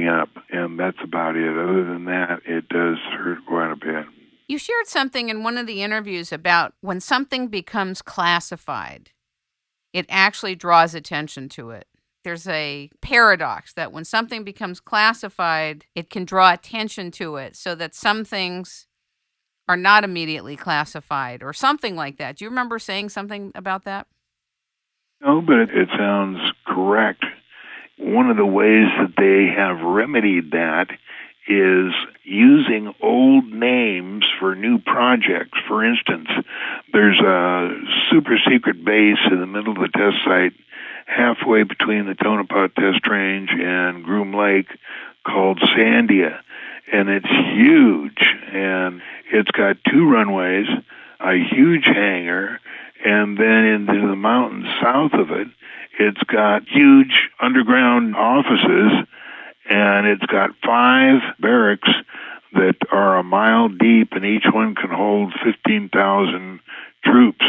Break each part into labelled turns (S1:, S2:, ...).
S1: me up, and that's about it. Other than that, it does hurt quite a bit.
S2: You shared something in one of the interviews about when something becomes classified, it actually draws attention to it. There's a paradox that when something becomes classified, it can draw attention to it so that some things are not immediately classified or something like that. Do you remember saying something about that?
S1: No, but it sounds correct. One of the ways that they have remedied that is using old names for new projects. For instance, there's a super secret base in the middle of the test site halfway between the Tonopah Test Range and Groom Lake called Sandia, and it's huge, and it's got 2 runways, a huge hangar, and then into the mountains south of it, it's got huge underground offices, and it's got 5 barracks that are a mile deep, and each one can hold 15,000 troops.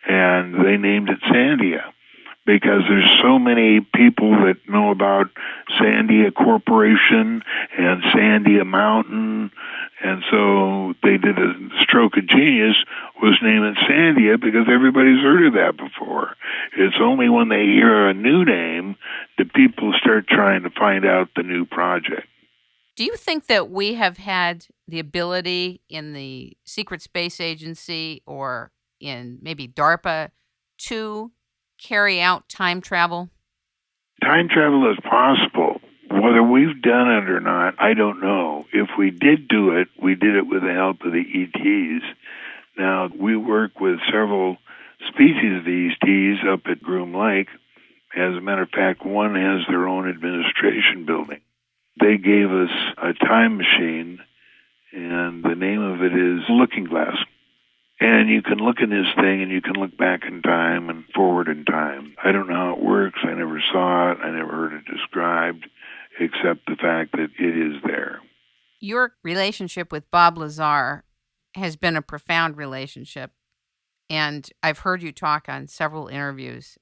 S1: And they named it Sandia because there's so many people that know about Sandia Corporation and Sandia Mountain, and so they did a stroke of genius, was name it Sandia because everybody's heard of that before. It's only when they hear a new name that people start trying to find out the new project.
S2: Do you think that we have had the ability in the Secret Space Agency or in maybe DARPA to carry out time travel?
S1: Time travel is possible. Whether we've done it or not, I don't know. If we did do it, we did it with the help of the ETs. Now, we work with several species of the ETs up at Groom Lake. As a matter of fact, one has their own administration building. They gave us a time machine, and the name of it is Looking Glass. And you can look in this thing, and you can look back in time and forward in time. I don't know how it works. I never saw it. I never heard it described, except the fact that it is there.
S2: Your relationship with Bob Lazar has been a profound relationship, and I've heard you talk on several interviews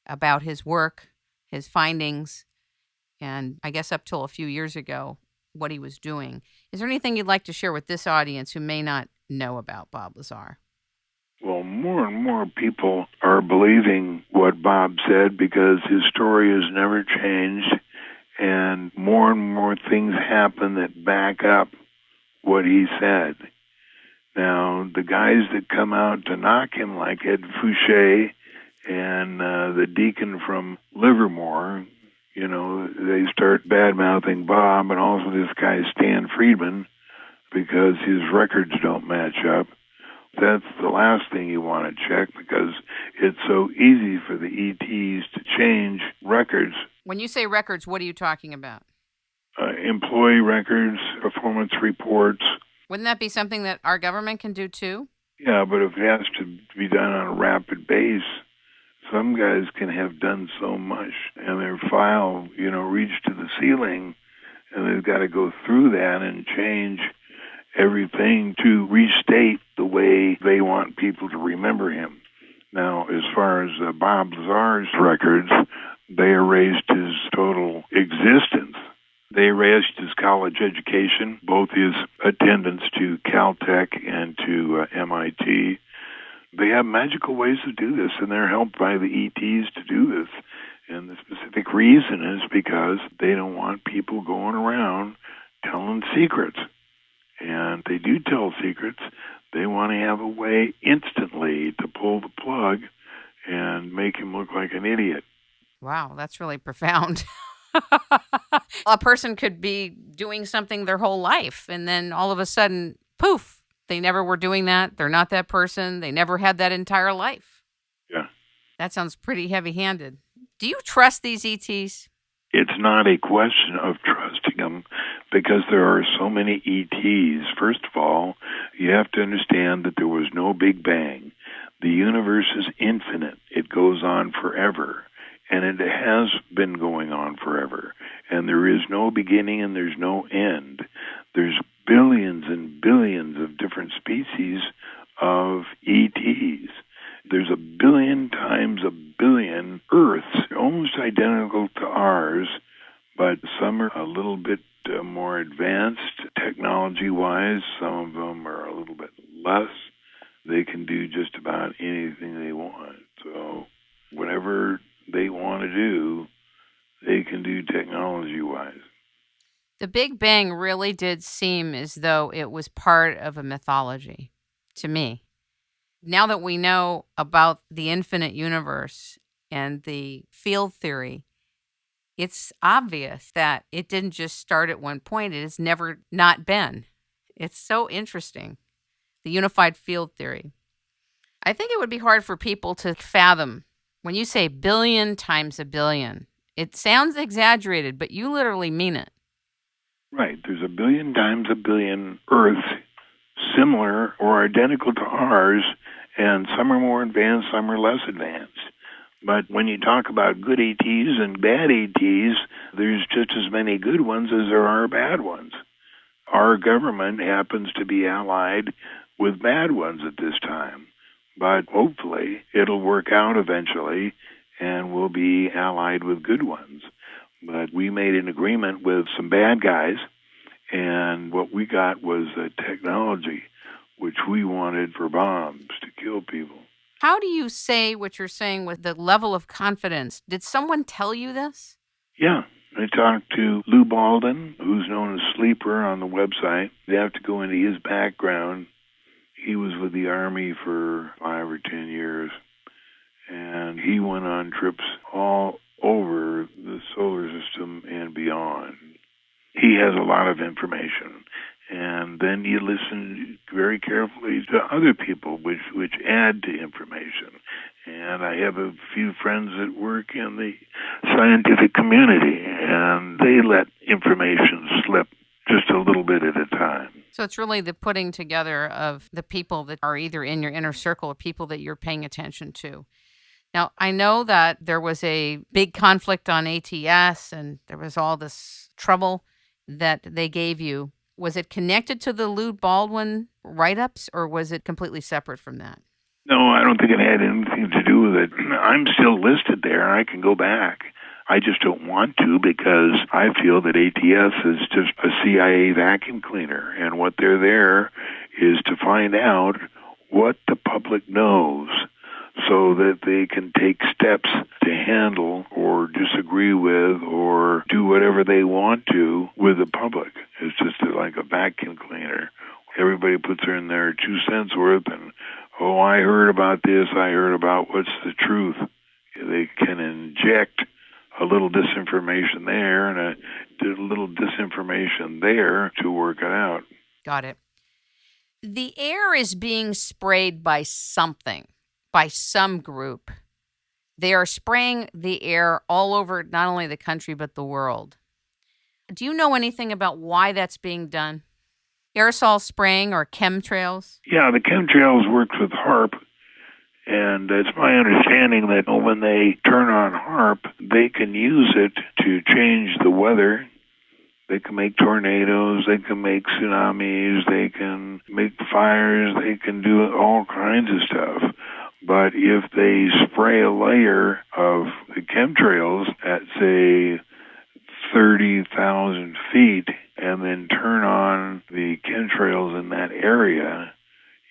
S2: about his work, his findings, and I guess up till a few years ago, what he was doing. Is there anything you'd like to share with this audience who may not know about Bob Lazar?
S1: Well, more and more people are believing what Bob said because his story has never changed, and more things happen that back up what he said. Now, the guys that come out to knock him, like Ed Fouché and the deacon from Livermore, you know, they start bad-mouthing Bob and also this guy Stan Friedman because his records don't match up. That's the last thing you want to check because it's so easy for the ETs to change records.
S2: When you say records, what are you talking about?
S1: Employee records, performance reports.
S2: Wouldn't that be something that our government can do too?
S1: Yeah, but if it has to be done on a rapid base, some guys can have done so much and their file, reached to the ceiling, and they've got to go through that and change everything to restate the way they want people to remember him. Now, as far as Bob Lazar's records, they erased his total existence. They erased his college education, both his attendance to Caltech and to MIT. They have magical ways to do this, and they're helped by the ETs to do this. And the specific reason is because they don't want people going around telling secrets. And they do tell secrets. They want to have a way instantly to pull the plug and make him look like an idiot.
S2: Wow, that's really profound. A person could be doing something their whole life, and then all of a sudden, poof, they never were doing that. They're not that person. They never had that entire life.
S1: Yeah.
S2: That sounds pretty heavy-handed. Do you trust these ETs?
S1: It's not a question of trusting them because there are so many ETs. First of all, you have to understand that there was no Big Bang. The universe is infinite. It goes on forever. And it has been going on forever. And there is no beginning and there's no end. There's billions and billions of different species of ETs. There's a billion times a billion Earths, almost identical to ours, but some are a little bit more advanced technology-wise. Some of them are a little bit less. They can do just about anything they want. So whatever they want to do, they can do technology-wise.
S2: The Big Bang really did seem as though it was part of a mythology to me. Now that we know about the infinite universe and the field theory, it's obvious that it didn't just start at one point. It has never not been. It's so interesting. The unified field theory. I think it would be hard for people to fathom when you say billion times a billion. It sounds exaggerated, but you literally mean it.
S1: Right. There's a billion times a billion Earths similar or identical to ours, and some are more advanced, some are less advanced. But when you talk about good ETs and bad ETs, there's just as many good ones as there are bad ones. Our government happens to be allied with bad ones at this time, but hopefully it'll work out eventually and we'll be allied with good ones. But we made an agreement with some bad guys, and what we got was a technology which we wanted for bombs to kill people.
S2: How do you say what you're saying with the level of confidence? Did someone tell you this?
S1: Yeah. I talked to Lou Baldwin, who's known as Sleeper on the website. You have to go into his background. He was with the Army for 5 or 10 years, and he went on trips all over the solar system and beyond. He has a lot of information. And then you listen very carefully to other people, which add to information. And I have a few friends that work in the scientific community, and they let information slip just a little bit at a time.
S2: So it's really the putting together of the people that are either in your inner circle or people that you're paying attention to. Now, I know that there was a big conflict on ATS, and there was all this trouble that they gave you. Was it connected to the Lou Baldwin write-ups, or was it completely separate from that?
S1: No, I don't think it had anything to do with it. I'm still listed there. I can go back. I just don't want to because I feel that ATS is just a CIA vacuum cleaner, and what they're there is to find out what the public knows so that they can take steps to handle or disagree with or do whatever they want to with the public. It's just like a vacuum cleaner. Everybody puts in their 2 cents worth and, oh, I heard about this, I heard about what's the truth. They can inject a little disinformation there and a little disinformation there to work it out.
S2: Got it. The air is being sprayed by something, by some group. They are spraying the air all over not only the country but the world. Do you know anything about why that's being done? Aerosol spraying or chemtrails?
S1: Yeah, the chemtrails works with HARP, and it's my understanding that when they turn on HARP, they can use it to change the weather. They can make tornadoes, they can make tsunamis, they can make fires, they can do all kinds of stuff. But if they spray a layer of the chemtrails at, say, 30,000 feet and then turn on the chemtrails in that area,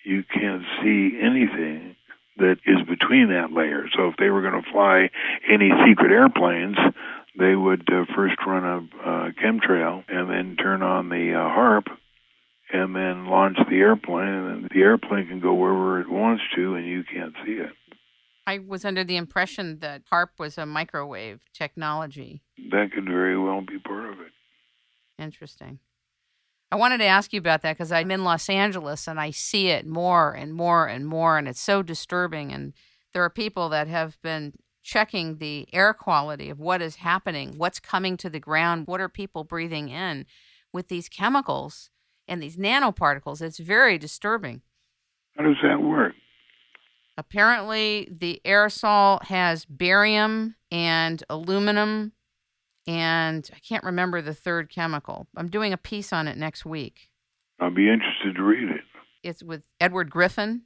S1: you can't see anything that is between that layer. So if they were going to fly any secret airplanes, they would first run a chemtrail and then turn on the HARP and then launch the airplane, and then the airplane can go wherever it wants to, and you can't see it.
S2: I was under the impression that HARP was a microwave technology.
S1: That could very well be part of it.
S2: Interesting. I wanted to ask you about that because I'm in Los Angeles and I see it more and more and more, and it's so disturbing. And there are people that have been checking the air quality of what is happening, what's coming to the ground, what are people breathing in with these chemicals and these nanoparticles. It's very disturbing.
S1: How does that work?
S2: Apparently, the aerosol has barium and aluminum, and I can't remember the third chemical. I'm doing a piece on it next week.
S1: I'll be interested to read it.
S2: It's with Edward Griffin.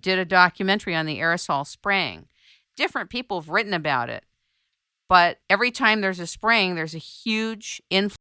S2: Did a documentary on the aerosol spraying. Different people have written about it, But every time there's a spring, there's a huge influx